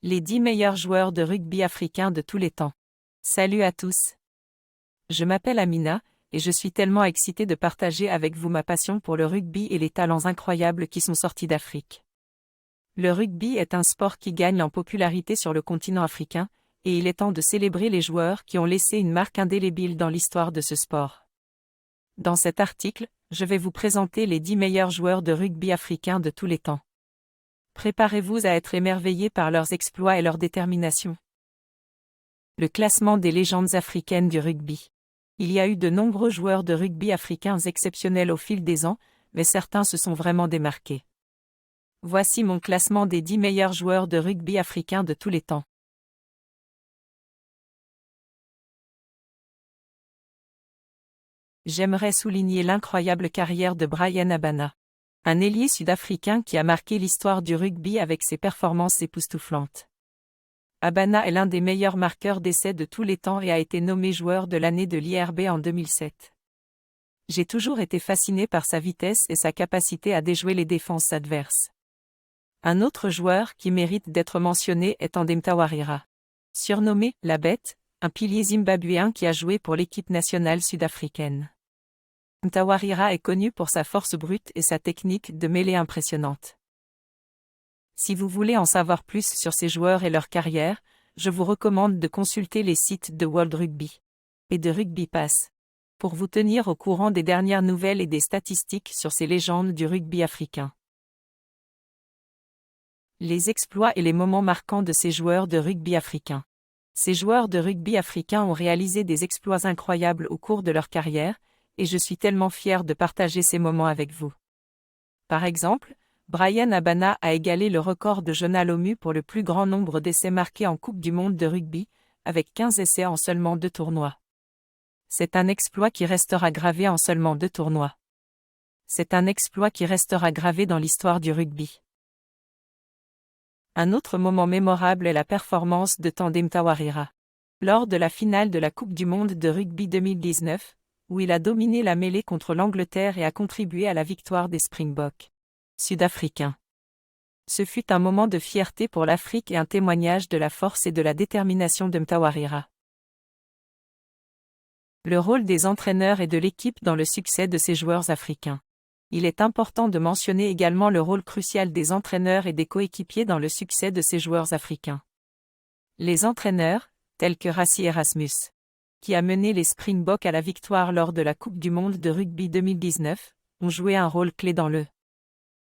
Les 10 meilleurs joueurs de rugby africains de tous les temps. Salut à tous. Je m'appelle Amina, et je suis tellement excitée de partager avec vous ma passion pour le rugby et les talents incroyables qui sont sortis d'Afrique. Le rugby est un sport qui gagne en popularité sur le continent africain, et il est temps de célébrer les joueurs qui ont laissé une marque indélébile dans l'histoire de ce sport. Dans cet article, je vais vous présenter les 10 meilleurs joueurs de rugby africains de tous les temps. Préparez-vous à être émerveillés par leurs exploits et leur détermination. Le classement des légendes africaines du rugby. Il y a eu de nombreux joueurs de rugby africains exceptionnels au fil des ans, mais certains se sont vraiment démarqués. Voici mon classement des 10 meilleurs joueurs de rugby africains de tous les temps. J'aimerais souligner l'incroyable carrière de Bryan Habana. Un ailier sud-africain qui a marqué l'histoire du rugby avec ses performances époustouflantes. Habana est l'un des meilleurs marqueurs d'essais de tous les temps et a été nommé joueur de l'année de l'IRB en 2007. J'ai toujours été fasciné par sa vitesse et sa capacité à déjouer les défenses adverses. Un autre joueur qui mérite d'être mentionné est Tandem Tawarira. Surnommé « La Bête », un pilier zimbabwéen qui a joué pour l'équipe nationale sud-africaine. Tawarira est connu pour sa force brute et sa technique de mêlée impressionnante. Si vous voulez en savoir plus sur ces joueurs et leur carrière, je vous recommande de consulter les sites de World Rugby et de Rugby Pass pour vous tenir au courant des dernières nouvelles et des statistiques sur ces légendes du rugby africain. Les exploits et les moments marquants de ces joueurs de rugby africains. Ces joueurs de rugby africains ont réalisé des exploits incroyables au cours de leur carrière, et je suis tellement fier de partager ces moments avec vous. Par exemple, Bryan Habana a égalé le record de Jonah Lomu pour le plus grand nombre d'essais marqués en Coupe du monde de rugby, avec 15 essais en seulement 2 tournois. C'est un exploit qui restera gravé en seulement 2 tournois. C'est un exploit qui restera gravé dans l'histoire du rugby. Un autre moment mémorable est la performance de Tandem Tawarira. Lors de la finale de la Coupe du monde de rugby 2019, où il a dominé la mêlée contre l'Angleterre et a contribué à la victoire des Springboks sud-africains. Ce fut un moment de fierté pour l'Afrique et un témoignage de la force et de la détermination de Tawarira. Le rôle des entraîneurs et de l'équipe dans le succès de ces joueurs africains. Il est important de mentionner également le rôle crucial des entraîneurs et des coéquipiers dans le succès de ces joueurs africains. Les entraîneurs, tels que Rassie Erasmus, qui a mené les Springboks à la victoire lors de la Coupe du monde de rugby 2019, ont joué un rôle clé dans le